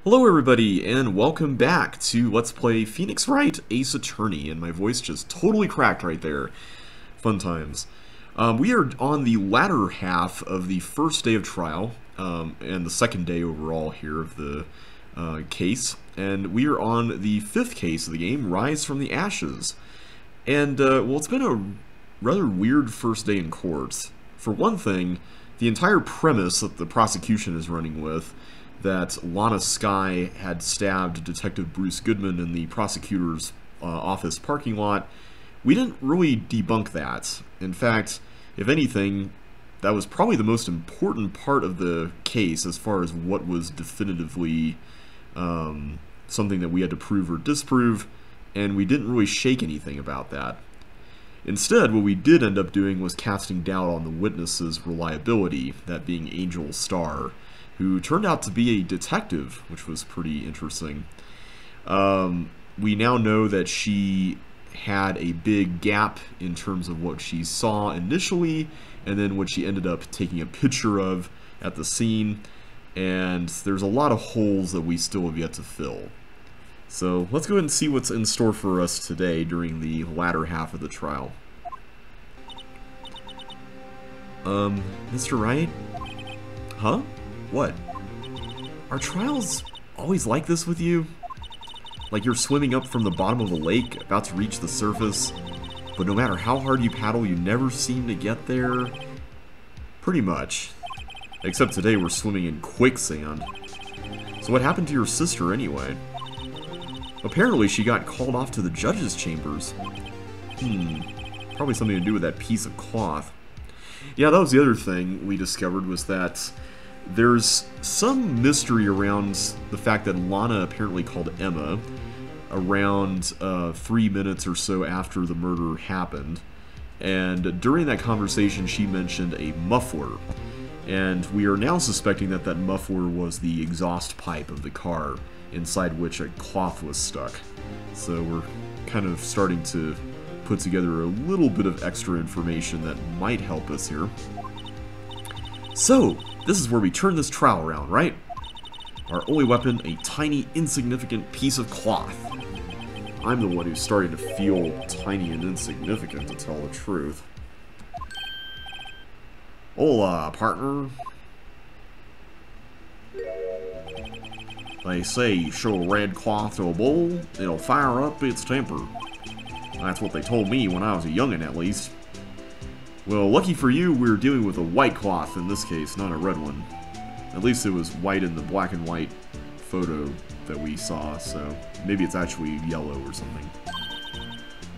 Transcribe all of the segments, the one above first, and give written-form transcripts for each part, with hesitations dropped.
Hello everybody, and welcome back to Let's Play Phoenix Wright Ace Attorney, and my voice just totally cracked right there. Fun times. We are on the latter half of the first day of trial, and the second day overall here of the case, and we are on the fifth case of the game, Rise from the Ashes. And, well, it's been a rather weird first day in court. For one thing, the entire premise that the prosecution is running with, that Lana Skye had stabbed Detective Bruce Goodman in the prosecutor's office parking lot, we didn't really debunk that. In fact, if anything, that was probably the most important part of the case as far as what was definitively something that we had to prove or disprove, and we didn't really shake anything about that. Instead, what we did end up doing was casting doubt on the witness's reliability, that being Angel Starr, who turned out to be a detective, which was pretty interesting. We now know that she had a big gap in terms of what she saw initially, and then what she ended up taking a picture of at the scene, and there's a lot of holes that we still have yet to fill. So let's go ahead and see what's in store for us today during the latter half of the trial. Mr. Wright? Huh? What? Are trials always like this with you? Like you're swimming up from the bottom of a lake, about to reach the surface, but no matter how hard you paddle, you never seem to get there? Pretty much. Except today we're swimming in quicksand. So what happened to your sister anyway? Apparently she got called off to the judge's chambers. Probably something to do with that piece of cloth. Yeah, that was the other thing we discovered, was that there's some mystery around the fact that Lana apparently called Emma around 3 minutes or so after the murder happened. And during that conversation, she mentioned a muffler. And we are now suspecting that that muffler was the exhaust pipe of the car, inside which a cloth was stuck. So we're kind of starting to put together a little bit of extra information that might help us here. So, this is where we turn this trial around, right? Our only weapon, a tiny, insignificant piece of cloth. I'm the one who's starting to feel tiny and insignificant, to tell the truth. Hola, partner. They say you show a red cloth to a bull, it'll fire up its temper. That's what they told me when I was a youngin', at least. Well, lucky for you, we're dealing with a white cloth in this case, not a red one. At least it was white in the black and white photo that we saw, so maybe it's actually yellow or something.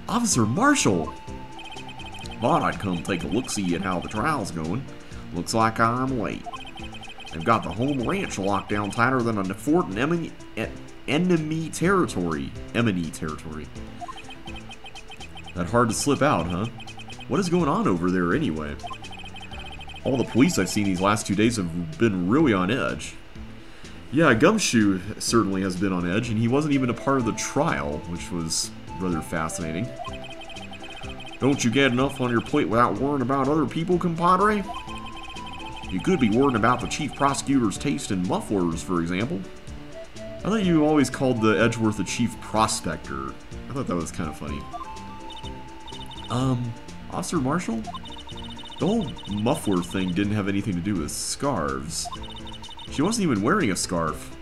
Officer Marshall! Thought I'd come take a look-see at how the trial's going. Looks like I'm late. They've got the home ranch locked down tighter than a fort in enemy territory. Emily territory. That hard to slip out, huh? What is going on over there anyway? All the police I've seen these last 2 days have been really on edge. Yeah, Gumshoe certainly has been on edge, and he wasn't even a part of the trial, which was rather fascinating. Don't you get enough on your plate without worrying about other people, compadre? You could be worrying about the chief prosecutor's taste in mufflers, for example. I thought you always called the Edgeworth the chief prospector. I thought that was kind of funny. Officer Marshall? The whole muffler thing didn't have anything to do with scarves. She wasn't even wearing a scarf.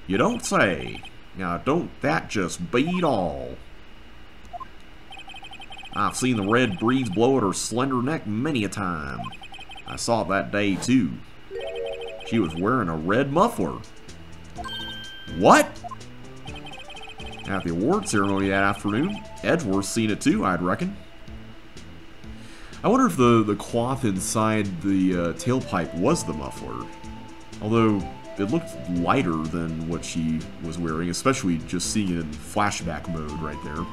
You don't say. Now, don't that just beat all? I've seen the red breeze blow at her slender neck many a time. I saw it that day, too. She was wearing a red muffler. What? At the award ceremony that afternoon, Edgeworth seen it too, I'd reckon. I wonder if the cloth inside the tailpipe was the muffler. Although, it looked lighter than what she was wearing, especially just seeing it in flashback mode right there.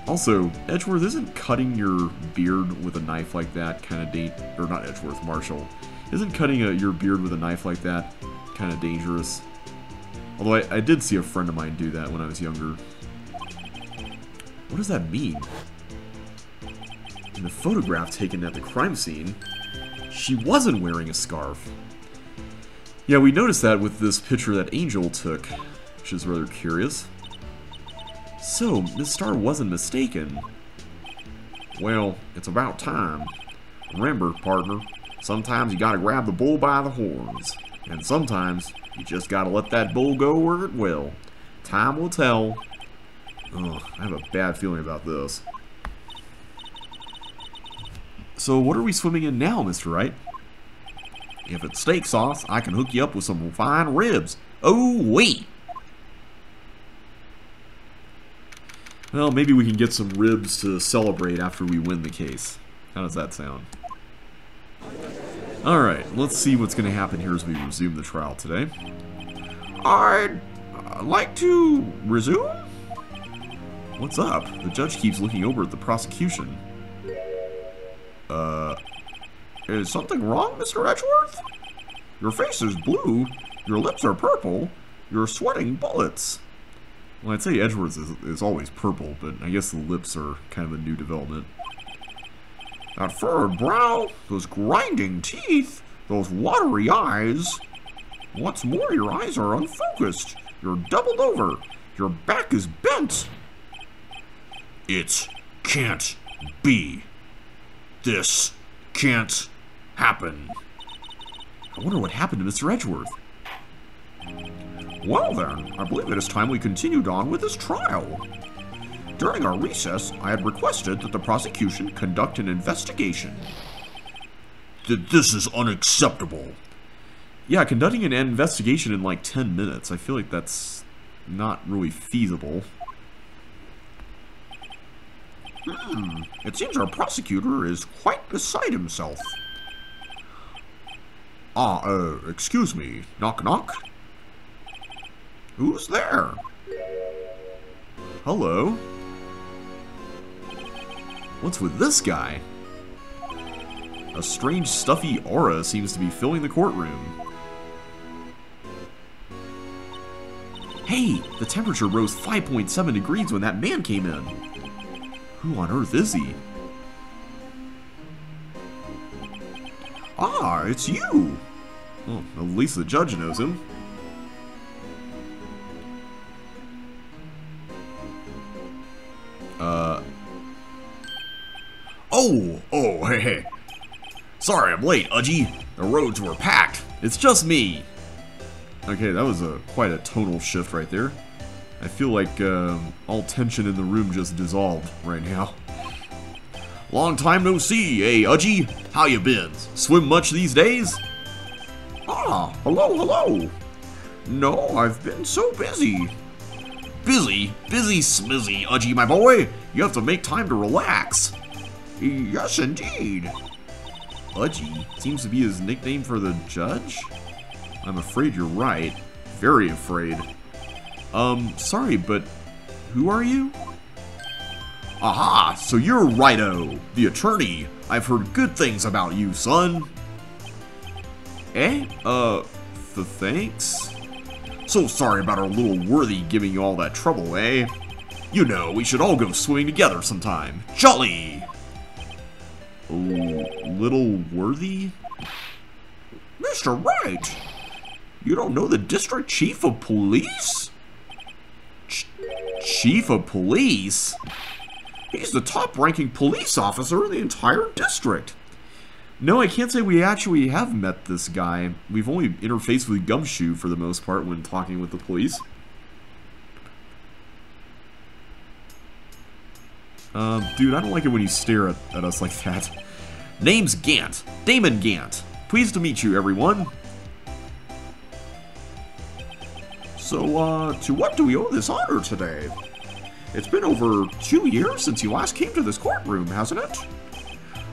Also, Edgeworth, isn't cutting your beard with a knife like that kind of or not Edgeworth, Marshall. Isn't cutting your beard with a knife like that kind of dangerous? Although I did see a friend of mine do that when I was younger. What does that mean? In the photograph taken at the crime scene, she wasn't wearing a scarf. Yeah, we noticed that with this picture that Angel took, which is rather curious. So, Miss Star wasn't mistaken. Well, it's about time. Remember, partner, sometimes you gotta grab the bull by the horns. And sometimes, you just gotta let that bull go where it will. Time will tell. Oh, I have a bad feeling about this. So, what are we swimming in now, Mr. Wright? If it's steak sauce, I can hook you up with some fine ribs. Oh, wait! Well, maybe we can get some ribs to celebrate after we win the case. How does that sound? Alright, let's see what's going to happen here as we resume the trial today. I'd like to resume? What's up? The judge keeps looking over at the prosecution. Is something wrong, Mr. Edgeworth? Your face is blue, your lips are purple, you're sweating bullets. Well, I'd say Edgeworth is always purple, but I guess the lips are kind of a new development. That furrowed brow, those grinding teeth, those watery eyes. What's more, your eyes are unfocused. You're doubled over. Your back is bent. It can't be. This can't happen. I wonder what happened to Mr. Edgeworth. Well then, I believe it is time we continued on with this trial. During our recess, I had requested that the prosecution conduct an investigation. This is unacceptable. Yeah, conducting an investigation in like 10 minutes. I feel like that's not really feasible. It seems our prosecutor is quite beside himself. Excuse me. Knock knock? Who's there? Hello? What's with this guy? A strange stuffy aura seems to be filling the courtroom. Hey, the temperature rose 5.7 degrees when that man came in. Who on earth is he? Ah, it's you! Well, at least the judge knows him. Oh, hey. Sorry I'm late, Udgy. The roads were packed. It's just me. Okay, that was quite a tonal shift right there. I feel like all tension in the room just dissolved right now. Long time no see, hey, Udgy? How you been? Swim much these days? Ah, hello. No, I've been so busy. Busy smizzy, Udgy, my boy. You have to make time to relax. Yes, indeed. Udgy seems to be his nickname for the judge? I'm afraid you're right. Very afraid. Sorry, but who are you? Aha, so you're Righto, the attorney. I've heard good things about you, son. Eh? Thanks? So sorry about our little worthy giving you all that trouble, eh? You know, we should all go swimming together sometime. Jolly! Oh, little worthy? Mr. Wright! You don't know the district chief of police? Chief of police? He's the top-ranking police officer in the entire district. No, I can't say we actually have met this guy. We've only interfaced with Gumshoe for the most part when talking with the police. Dude, I don't like it when you stare at us like that. Name's Gant. Damon Gant. Pleased to meet you, everyone. So, to what do we owe this honor today? It's been over 2 years since you last came to this courtroom, hasn't it?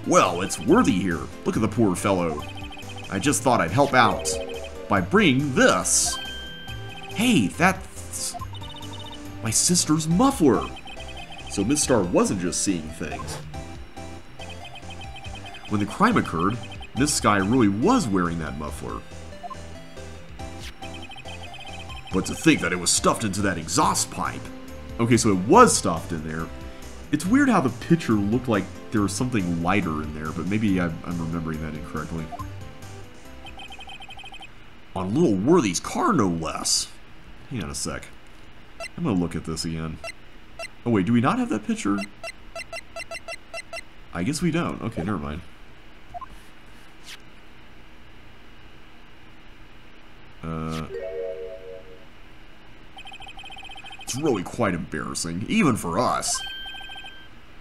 Well, it's Worthy here. Look at the poor fellow. I just thought I'd help out by bringing this. Hey, that's my sister's muffler. So Miss Star wasn't just seeing things. When the crime occurred, Miss Sky really was wearing that muffler. But to think that it was stuffed into that exhaust pipe. Okay, so it was stuffed in there. It's weird how the picture looked like there was something lighter in there, but maybe I'm remembering that incorrectly. On little Worthy's car, no less. Hang on a sec. I'm gonna look at this again. Oh wait, do we not have that picture? I guess we don't. Okay, never mind. It's really quite embarrassing, even for us.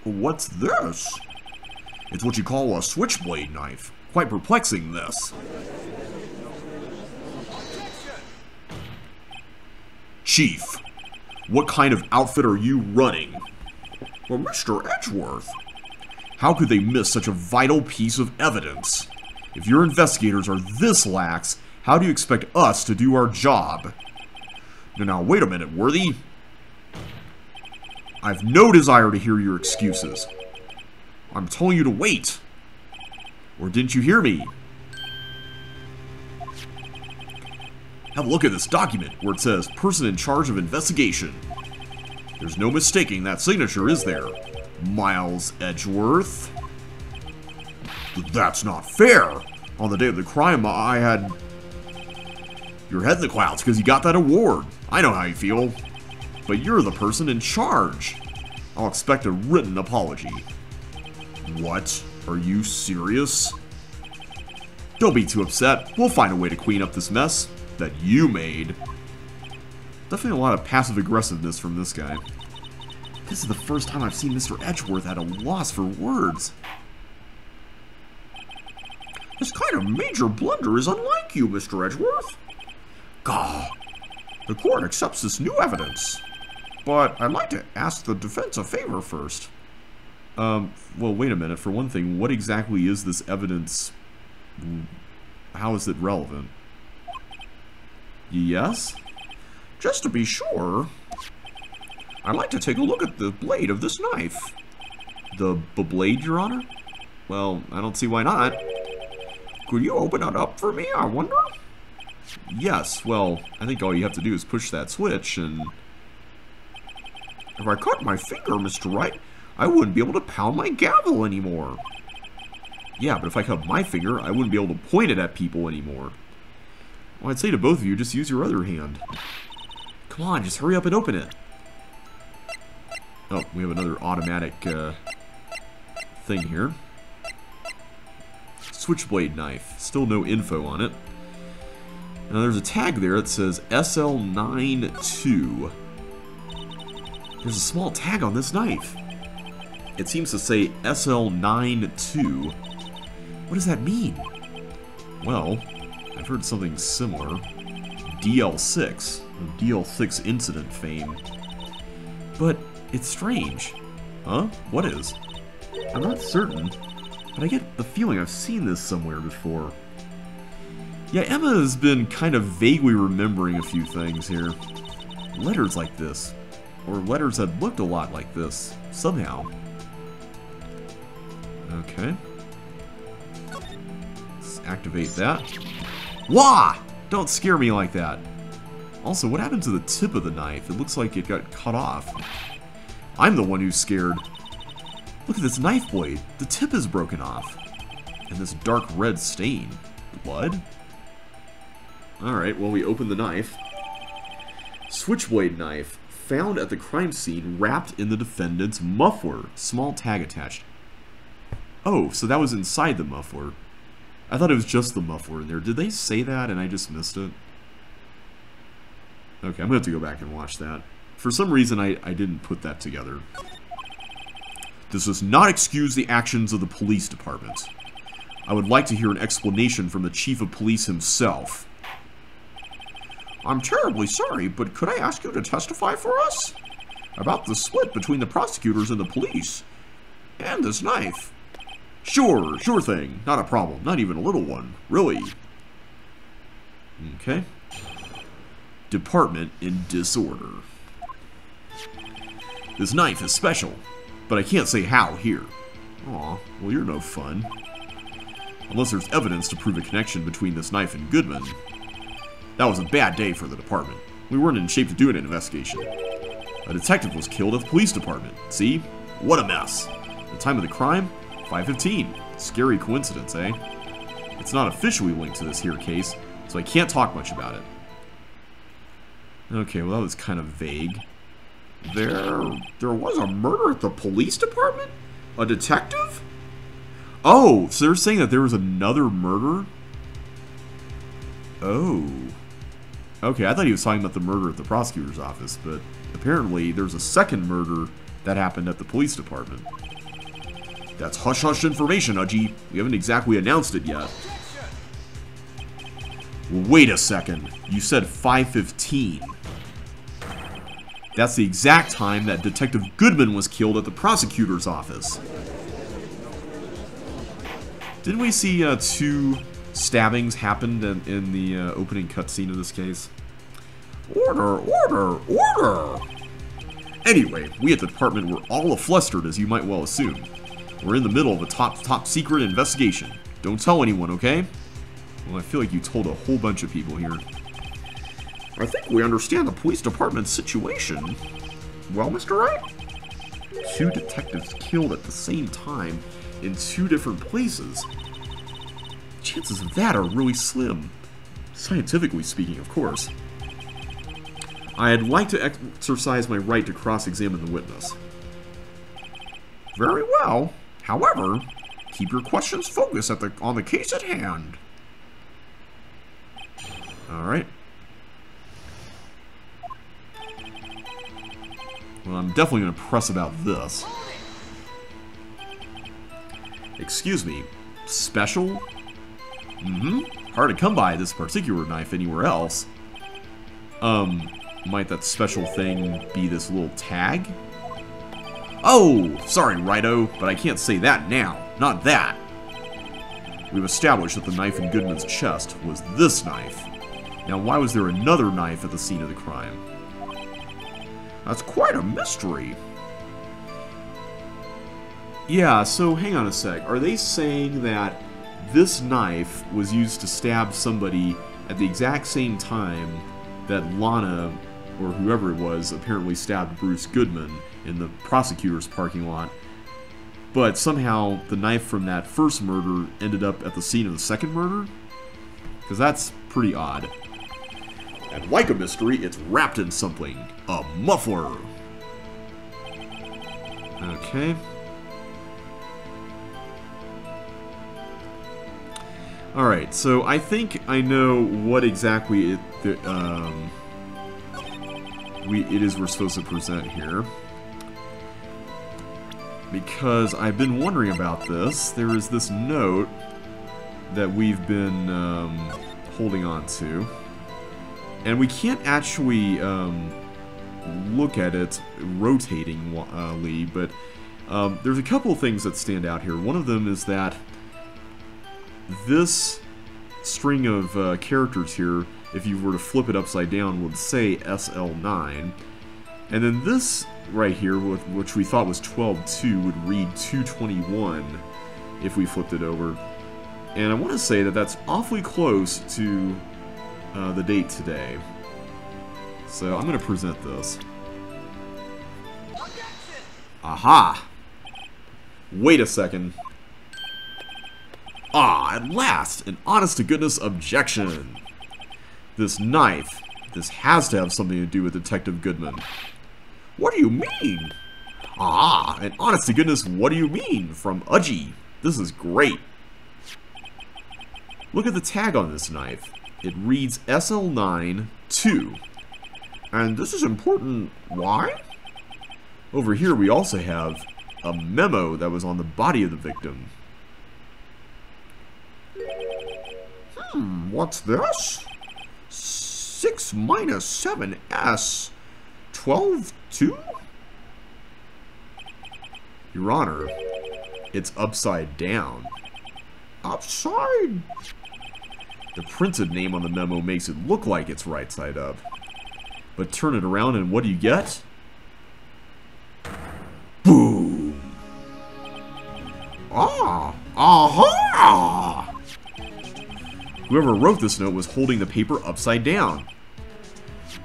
What's this? It's what you call a switchblade knife. Quite perplexing, this. Chief, what kind of outfit are you running? Well, Mr. Edgeworth, how could they miss such a vital piece of evidence? If your investigators are this lax, how do you expect us to do our job? Now, wait a minute, Worthy. I've no desire to hear your excuses. I'm telling you to wait. Or didn't you hear me? Have a look at this document where it says person in charge of investigation. There's no mistaking that signature, is there? Miles Edgeworth. That's not fair. On the day of the crime, I had your head in the clouds because you got that award. I know how you feel. But you're the person in charge. I'll expect a written apology. What? Are you serious? Don't be too upset. We'll find a way to clean up this mess that you made. Definitely a lot of passive aggressiveness from this guy. This is the first time I've seen Mr. Edgeworth at a loss for words. This kind of major blunder is unlike you, Mr. Edgeworth. Gah. The court accepts this new evidence. But I'd like to ask the defense a favor first. Well, wait a minute. For one thing, what exactly is this evidence? How is it relevant? Yes? Just to be sure, I'd like to take a look at the blade of this knife. The blade, Your Honor? Well, I don't see why not. Could you open it up for me, I wonder? Yes, well, I think all you have to do is push that switch and... If I cut my finger, Mr. Wright, I wouldn't be able to pound my gavel anymore. Yeah, but if I cut my finger, I wouldn't be able to point it at people anymore. Well, I'd say to both of you, just use your other hand. Come on, just hurry up and open it. Oh, we have another automatic thing here. Switchblade knife. Still no info on it. Now there's a tag there that says SL92. There's a small tag on this knife. It seems to say SL92. What does that mean? Well, I've heard something similar. DL6. DL6 incident fame. But it's strange. Huh? What is? I'm not certain, but I get the feeling I've seen this somewhere before. Yeah, Emma has been kind of vaguely remembering a few things here. Letters like this. Or letters that looked a lot like this. Somehow. Okay. Let's activate that. Wah! Don't scare me like that. Also, what happened to the tip of the knife? It looks like it got cut off. I'm the one who's scared. Look at this knife blade. The tip is broken off. And this dark red stain. Blood? Alright, well, we open the knife. Switchblade knife. Found at the crime scene wrapped in the defendant's muffler. Small tag attached. Oh, so that was inside the muffler. I thought it was just the muffler in there. Did they say that and I just missed it? Okay, I'm going to have to go back and watch that. For some reason, I didn't put that together. This does not excuse the actions of the police department. I would like to hear an explanation from the chief of police himself. I'm terribly sorry, but could I ask you to testify for us? About the split between the prosecutors and the police. And this knife. Sure thing. Not a problem. Not even a little one. Really. Okay. Department in disorder. This knife is special, but I can't say how here. Aw, well you're no fun. Unless there's evidence to prove a connection between this knife and Goodman. That was a bad day for the department. We weren't in shape to do an investigation. A detective was killed at the police department. See? What a mess. The time of the crime? 5:15. Scary coincidence, eh? It's not officially linked to this here case, So I can't talk much about it. Okay, well that was kind of vague. There was a murder at the police department? A detective? Oh, so they're saying that there was another murder? Oh. Okay, I thought he was talking about the murder at the prosecutor's office, but apparently there's a second murder that happened at the police department. That's hush-hush information, Udgy. We haven't exactly announced it yet. Wait a second. You said 5:15. That's the exact time that Detective Goodman was killed at the prosecutor's office. Didn't we see 2 stabbings happened in the opening cutscene of this case? Order, order, order! Anyway, we at the department were all aflustered, as you might well assume. We're in the middle of a top secret investigation. Don't tell anyone, okay? Well, I feel like you told a whole bunch of people here. I think we understand the police department's situation. Well, Mr. Wright? 2 detectives killed at the same time in 2 different places. Chances of that are really slim. Scientifically speaking, of course. I'd like to exercise my right to cross-examine the witness. Very well. However, keep your questions focused on the case at hand. Alright. Well, I'm definitely going to press about this. Excuse me. Special? Hard to come by this particular knife anywhere else. Might that special thing be this little tag? Oh, sorry, Righto, but I can't say that now. Not that. We've established that the knife in Goodman's chest was this knife. Now, why was there another knife at the scene of the crime? That's quite a mystery. Yeah, so hang on a sec. Are they saying that this knife was used to stab somebody at the exact same time that Lana, or whoever it was, apparently stabbed Bruce Goodman in the prosecutor's parking lot, but somehow the knife from that first murder ended up at the scene of the second murder? Because that's pretty odd. And like a mystery, it's wrapped in something. A muffler. Okay. Alright, so I think I know what exactly it is we're supposed to present here. Because I've been wondering about this. There is this note that we've been holding on to. And we can't actually look at it rotatingly, but there's a couple of things that stand out here. One of them is that this string of characters here, if you were to flip it upside down, would say SL9. And then this right here, which we thought was 12-2, would read 221 if we flipped it over. And I want to say that that's awfully close to the date today. So I'm going to present this. Aha! Wait a second. Ah, at last! An honest-to-goodness objection! This knife, this has to have something to do with Detective Goodman. What do you mean? Ah, an honest-to-goodness what do you mean? From Udgy. This is great. Look at the tag on this knife. It reads SL9-2. And this is important. Why? Over here we also have a memo that was on the body of the victim. What's this? 6 minus 7s 12-2? Your Honor, it's upside down. Upside? The printed name on the memo makes it look like it's right side up. But turn it around and what do you get? Boom! Ah! Aha! Whoever wrote this note was holding the paper upside down.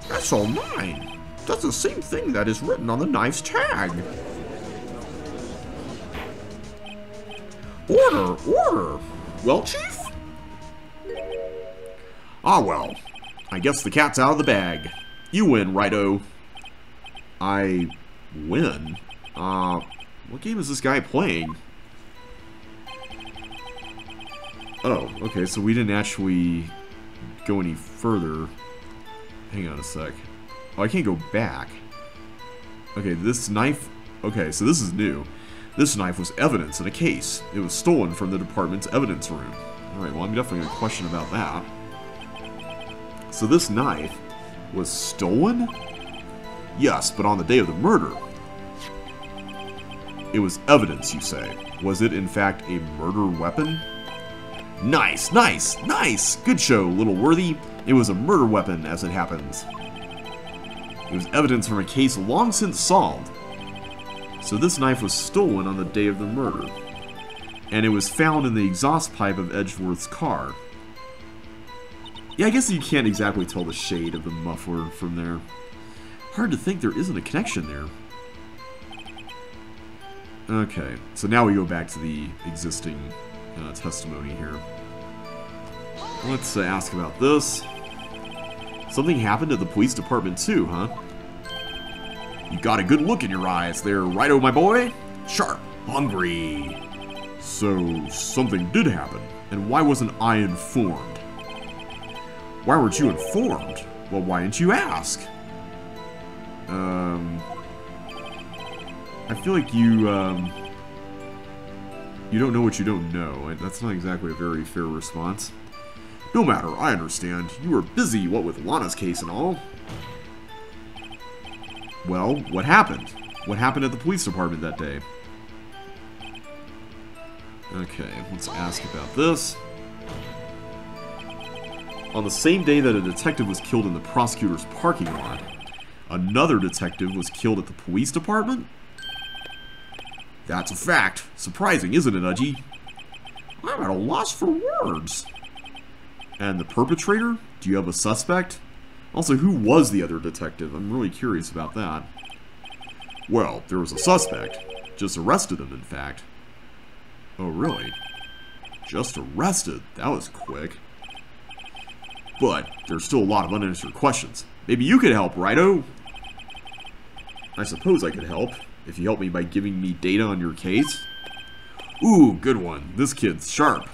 That's all mine. That's the same thing that is written on the knife's tag. Order! Order! Well, Chief? Ah, well. I guess the cat's out of the bag. You win, Righto. I win? What game is this guy playing? Oh, okay, so we didn't actually go any further. Hang on a sec. Oh, I can't go back. Okay, this knife... Okay, so this is new. This knife was evidence in a case. It was stolen from the department's evidence room. Alright, well, I'm definitely going to question about that. So this knife was stolen? Yes, but on the day of the murder. It was evidence, you say. Was it, in fact, a murder weapon? Nice, nice, nice! Good show, little worthy. It was a murder weapon, as it happens. It was evidence from a case long since solved. So this knife was stolen on the day of the murder. And it was found in the exhaust pipe of Edgeworth's car. Yeah, I guess you can't exactly tell the shade of the muffler from there. Hard to think there isn't a connection there. Okay, so now we go back to the existing testimony here. Let's ask about this. Something happened at the police department too, huh? You got a good look in your eyes there, Righto, my boy. Sharp, hungry. So, something did happen, and why wasn't I informed? Why weren't you informed? Well, why didn't you ask? I feel like you don't know what you don't know. That's not exactly a very fair response. No matter, I understand. You were busy, what with Lana's case and all. Well, what happened? What happened at the police department that day? Okay, let's ask about this. On the same day that a detective was killed in the prosecutor's parking lot, another detective was killed at the police department? That's a fact. Surprising, isn't it, Udgy? I'm at a loss for words. And the perpetrator? Do you have a suspect? Also, who was the other detective? I'm really curious about that. Well, there was a suspect. Just arrested him, in fact. Oh, really? Just arrested? That was quick. But there's still a lot of unanswered questions. Maybe you could help, Righto? I suppose I could help, if you help me by giving me data on your case. Ooh, good one. This kid's sharp.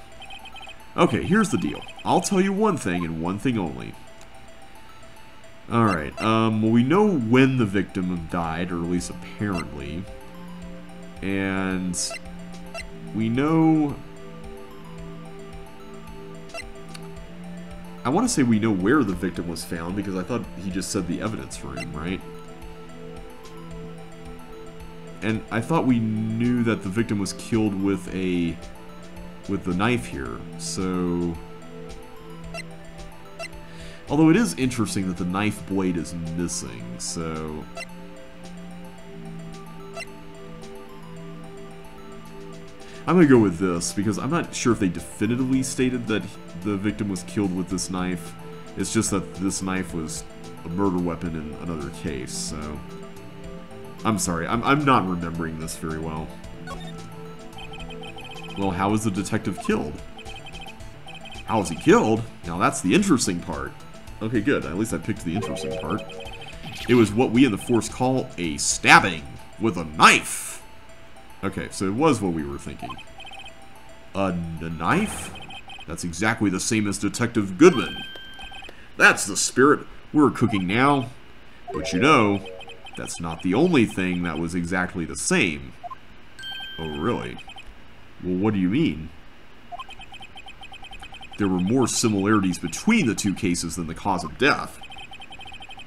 Okay, here's the deal. I'll tell you one thing and one thing only. Alright, well, we know when the victim died, or at least apparently. And we know... I want to say we know where the victim was found, because I thought he just said the evidence room, right? And I thought we knew that the victim was killed with the knife here, so... Although it is interesting that the knife blade is missing, so... I'm gonna go with this, because I'm not sure if they definitively stated that the victim was killed with this knife. It's just that this knife was a murder weapon in another case, so... I'm sorry, I'm not remembering this very well. Well, how was the detective killed? How was he killed? Now that's the interesting part. Okay, good. At least I picked the interesting part. It was what we in the Force call a stabbing with a knife. Okay, so it was what we were thinking. A knife? That's exactly the same as Detective Goodman. That's the spirit. We're cooking now. But you know, that's not the only thing that was exactly the same. Oh, really? Well, what do you mean? There were more similarities between the two cases than the cause of death.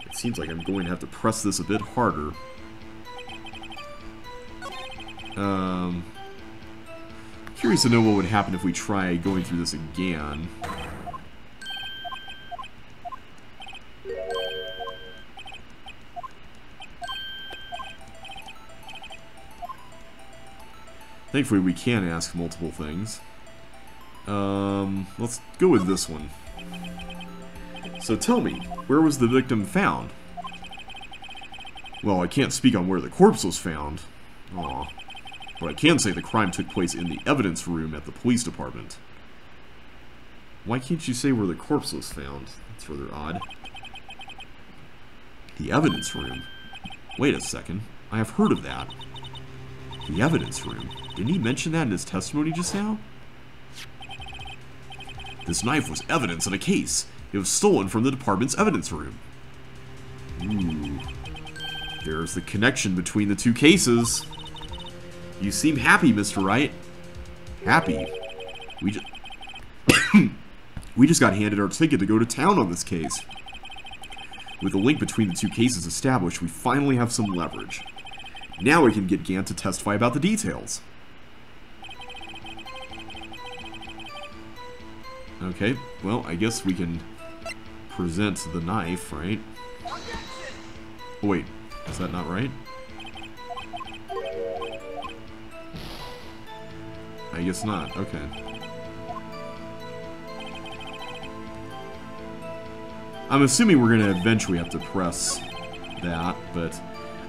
It seems like I'm going to have to press this a bit harder. Curious to know what would happen if we try going through this again. Thankfully, we can ask multiple things. Let's go with this one. So tell me, where was the victim found? Well, I can't speak on where the corpse was found. Aw. But I can say the crime took place in the evidence room at the police department. Why can't you say where the corpse was found? That's rather odd. The evidence room. Wait a second. I have heard of that. The evidence room. Didn't he mention that in his testimony just now? This knife was evidence in a case. It was stolen from the department's evidence room. Ooh. There's the connection between the two cases. You seem happy, Mr. Wright. Happy? We just got handed our ticket to go to town on this case. With the link between the two cases established, we finally have some leverage. Now we can get Gant to testify about the details. Okay, well, I guess we can present the knife, right? Oh, wait, is that not right? I guess not, okay. I'm assuming we're going to eventually have to press that, but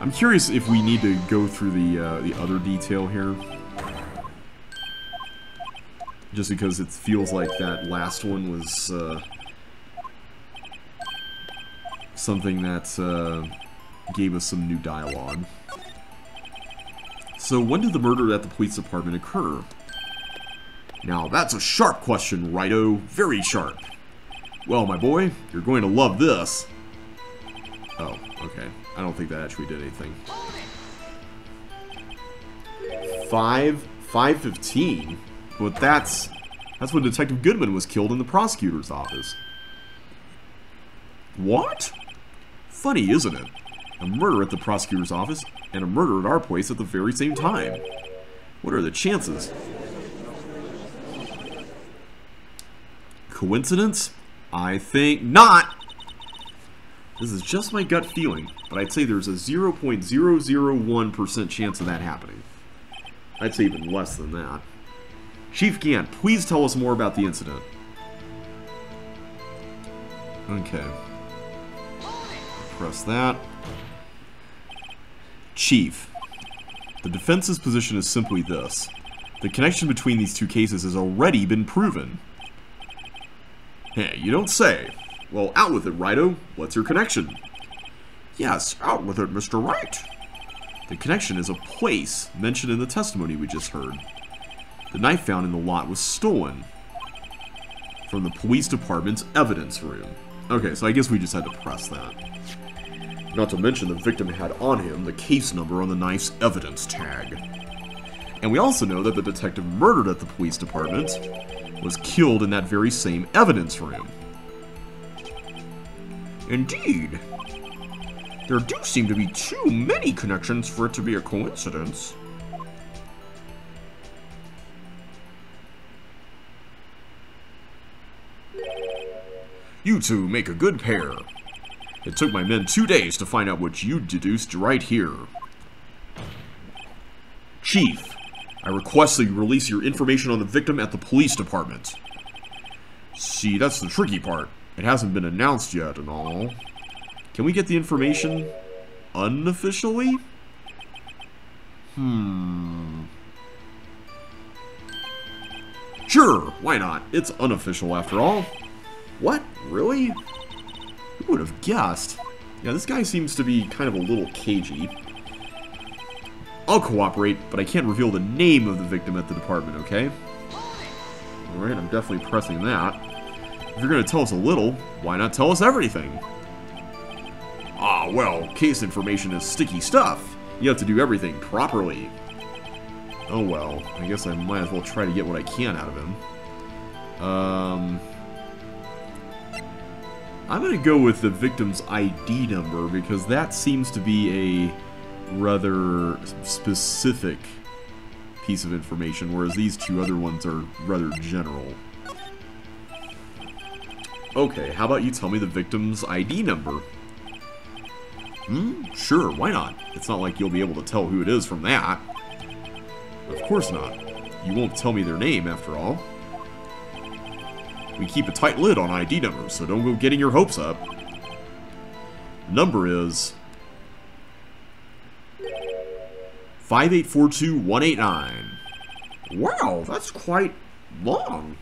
I'm curious if we need to go through the other detail here. Just because it feels like that last one was something that gave us some new dialogue. So when did the murder at the police department occur? Now that's a sharp question, Righto. Very sharp. Well, my boy, you're going to love this. Oh, okay. I don't think that actually did anything. 5:15? But that's when Detective Goodman was killed in the prosecutor's office. What? Funny, isn't it? A murder at the prosecutor's office and a murder at our place at the very same time. What are the chances? Coincidence? I think not. This is just my gut feeling, but I'd say there's a 0.001% chance of that happening. I'd say even less than that. Chief Gant, please tell us more about the incident. Okay. Press that. Chief, the defense's position is simply this. The connection between these two cases has already been proven. Hey, you don't say. Well, out with it, Righto. What's your connection? Yes, out with it, Mr. Wright. The connection is a place mentioned in the testimony we just heard. The knife found in the lot was stolen from the police department's evidence room. Okay, so I guess we just had to press that. Not to mention the victim had on him the case number on the knife's evidence tag. And we also know that the detective murdered at the police department was killed in that very same evidence room. Indeed. There do seem to be too many connections for it to be a coincidence. You two make a good pair. It took my men 2 days to find out what you deduced right here. Chief, I request that you release your information on the victim at the police department. See, that's the tricky part. It hasn't been announced yet and all. Can we get the information unofficially? Sure, why not? It's unofficial after all. What? Really? Who would have guessed? Yeah, this guy seems to be kind of a little cagey. I'll cooperate, but I can't reveal the name of the victim at the department, okay? Alright, I'm definitely pressing that. If you're going to tell us a little, why not tell us everything? Ah, well, case information is sticky stuff. You have to do everything properly. Oh well, I guess I might as well try to get what I can out of him. I'm going to go with the victim's ID number because that seems to be a rather specific piece of information, whereas these two other ones are rather general. Okay, how about you tell me the victim's ID number? Sure, why not? It's not like you'll be able to tell who it is from that. Of course not. You won't tell me their name, after all. We keep a tight lid on ID numbers, so don't go getting your hopes up. The number is 5842189. Wow, that's quite long.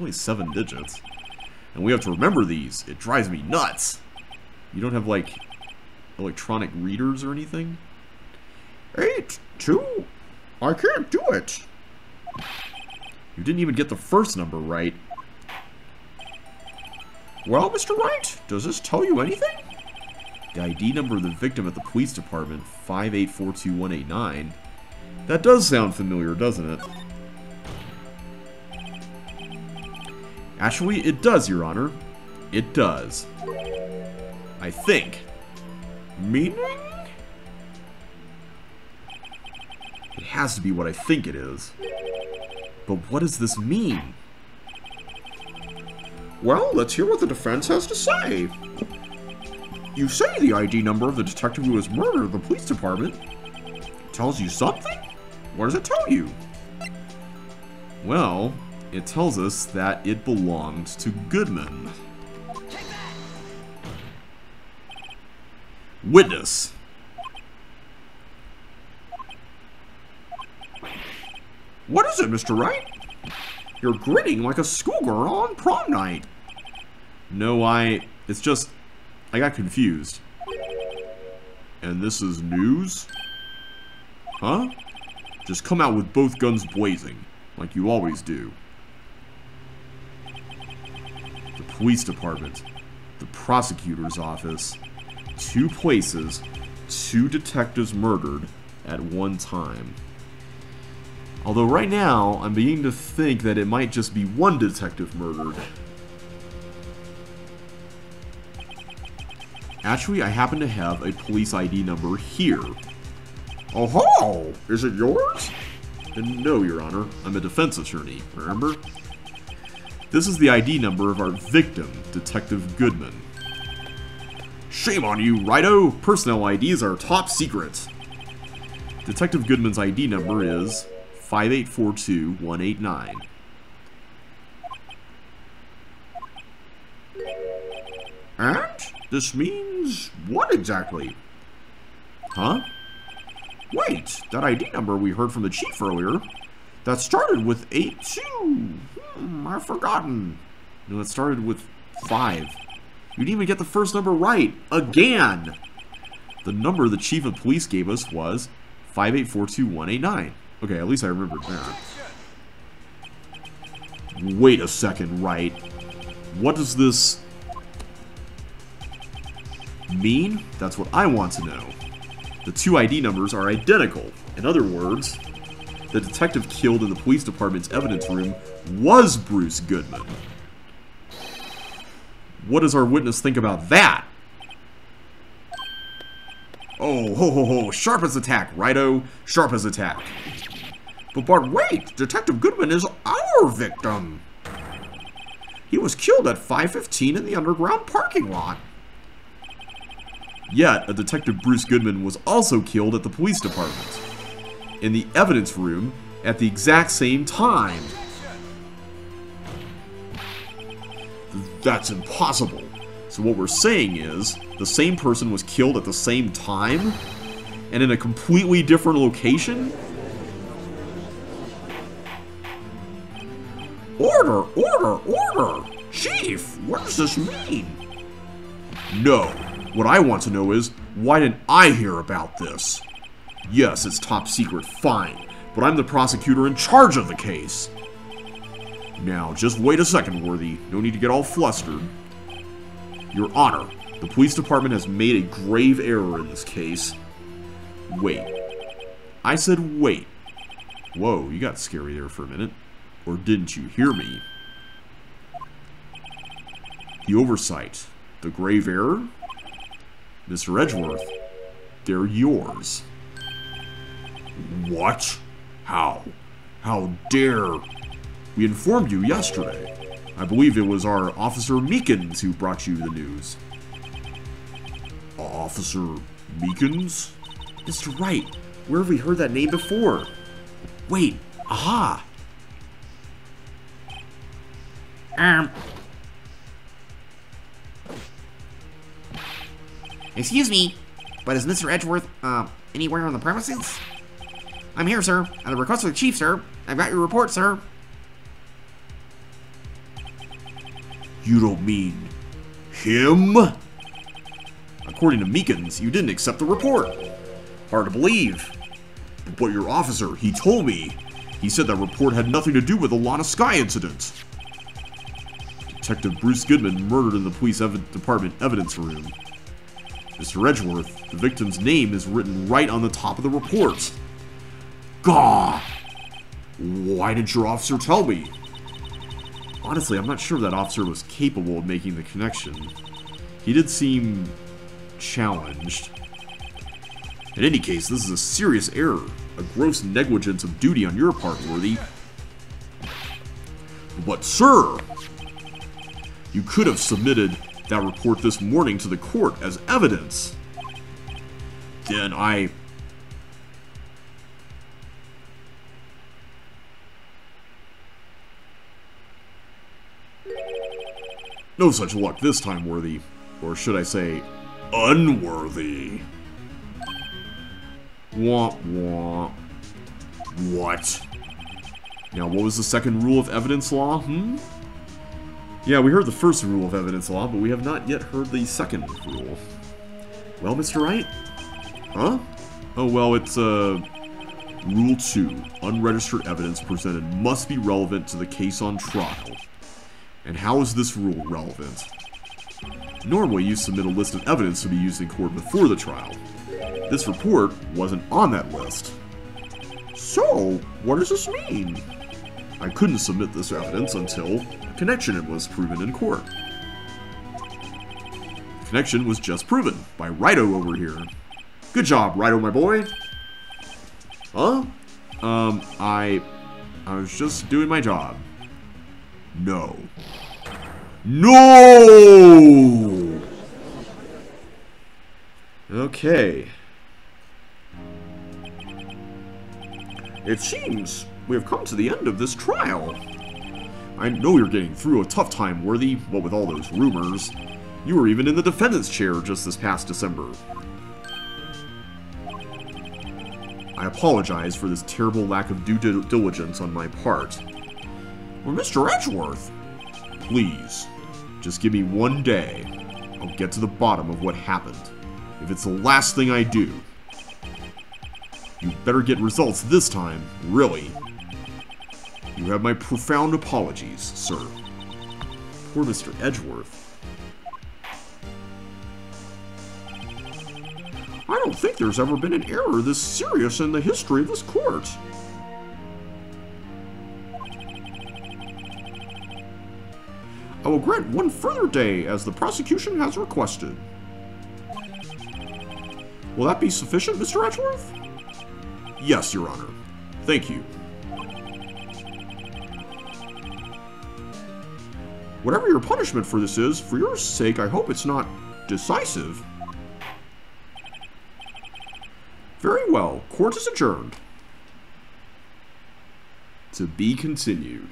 only 7 digits. And we have to remember these. It drives me nuts. You don't have, like, electronic readers or anything? 8, 2. I can't do it. You didn't even get the first number right. Well, Mr. Wright, does this tell you anything? The ID number of the victim at the police department, 5842189. That does sound familiar, doesn't it? Actually, it does, Your Honor. It does. I think. Meaning? It has to be what I think it is. But what does this mean? Well, let's hear what the defense has to say. You say the ID number of the detective who was murdered at the police department tells you something? What does it tell you? Well, it tells us that it belonged to Goodman. Witness. What is it, Mr. Wright? You're grinning like a schoolgirl on prom night. No, it's just, I got confused. And this is news? Huh? Just come out with both guns blazing, like you always do. The police department, the prosecutor's office, 2 places, 2 detectives murdered at one time. Although right now, I'm beginning to think that it might just be 1 detective murdered. Actually, I happen to have a police ID number here. Oh ho! Is it yours? No, Your Honor. I'm a defense attorney, remember? This is the ID number of our victim, Detective Goodman. Shame on you, Righto! Personnel IDs are top secret. Detective Goodman's ID number is 5842189. And? This means what exactly? Huh? Wait, that ID number we heard from the chief earlier, that started with 82. I've forgotten. No, it started with 5. You didn't even get the first number right. Again! The number the chief of police gave us was 5842189. Okay, at least I remembered that. Wait a second, Wright. What does this mean? That's what I want to know. The 2 ID numbers are identical. In other words, the detective killed in the police department's evidence room was Bruce Goodman. What does our witness think about that? Oh, ho ho ho, sharp as attack, Righto, sharp as attack. But wait, Detective Goodman is our victim. He was killed at 5:15 in the underground parking lot. Yet, a Detective Bruce Goodman was also killed at the police department, in the evidence room, at the exact same time. That's impossible. So what we're saying is, the same person was killed at the same time, and in a completely different location? Order! Order! Order! Chief, what does this mean? No. What I want to know is, why didn't I hear about this? Yes, it's top secret, fine, but I'm the prosecutor in charge of the case. Now, just wait a second, Worthy. No need to get all flustered. Your Honor, the police department has made a grave error in this case. Wait. I said wait. Whoa, you got scary there for a minute. Or didn't you hear me? The oversight. The grave error? Mr. Edgeworth, they're yours. What? How? How dare? We informed you yesterday. I believe it was our Officer Meekins who brought you the news. Officer Meekins? Mr. Wright, where have we heard that name before? Wait, aha! Excuse me, but is Mr. Edgeworth, anywhere on the premises? I'm here, sir. At the request of the chief, sir. I've got your report, sir. You don't mean him? According to Meekins, you didn't accept the report. Hard to believe. But your officer, he told me. He said that report had nothing to do with the Lana Sky incident. Detective Bruce Goodman murdered in the police department evidence room. Mr. Edgeworth, the victim's name is written right on the top of the report. God! Why didn't your officer tell me? Honestly, I'm not sure that officer was capable of making the connection. He did seem challenged. In any case, this is a serious error, a gross negligence of duty on your part, Worthy. But, sir, you could have submitted that report this morning to the court as evidence. Then No such luck this time, Worthy. Or should I say, unworthy. Wah wah. What? Now, what was the second rule of evidence law, Yeah, we heard the first rule of evidence law, but we have not yet heard the second rule. Well, Mr. Wright? Huh? Oh, well, it's, Rule 2. Unregistered evidence presented must be relevant to the case on trial. And how is this rule relevant? Normally, you submit a list of evidence to be used in court before the trial. This report wasn't on that list. So, what does this mean? I couldn't submit this evidence until connection was proven in court. Connection was just proven by Wrighto over here. Good job, Wrighto, my boy. Huh? I was just doing my job. No. No! Okay. It seems we have come to the end of this trial. I know you're getting through a tough time, Worthy, what with all those rumors. You were even in the defendant's chair just this past December. I apologize for this terrible lack of due diligence on my part. Well, Mr. Edgeworth, please, just give me one day. I'll get to the bottom of what happened. If it's the last thing I do, you better get results this time, really. You have my profound apologies, sir. Poor Mr. Edgeworth. I don't think there's ever been an error this serious in the history of this court. I will grant one further day as the prosecution has requested. Will that be sufficient, Mr. Edgeworth? Yes, Your Honor. Thank you. Whatever your punishment for this is, for your sake, I hope it's not decisive. Very well. Court is adjourned. To be continued.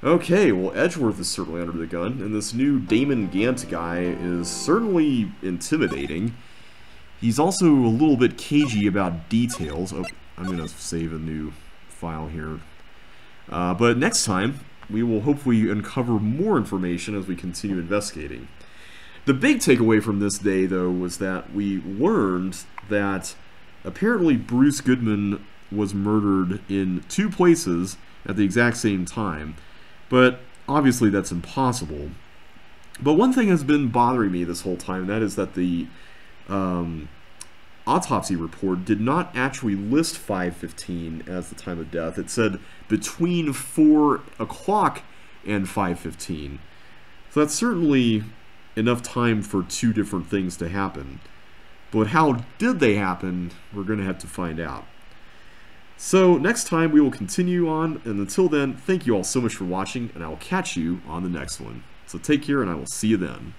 Okay, well, Edgeworth is certainly under the gun, and this new Damon Gant guy is certainly intimidating. He's also a little bit cagey about details. Oh, I'm going to save a new file here. But next time, we will hopefully uncover more information as we continue investigating. The big takeaway from this day, though, was that we learned that apparently Bruce Goodman was murdered in 2 places at the exact same time. But obviously that's impossible. But one thing has been bothering me this whole time, and that is that the autopsy report did not actually list 5:15 as the time of death. It said between 4 o'clock and 5:15. So that's certainly enough time for 2 different things to happen. But how did they happen, we're going to have to find out. So next time we will continue on, and until then, thank you all so much for watching, and I will catch you on the next one. So take care, and I will see you then.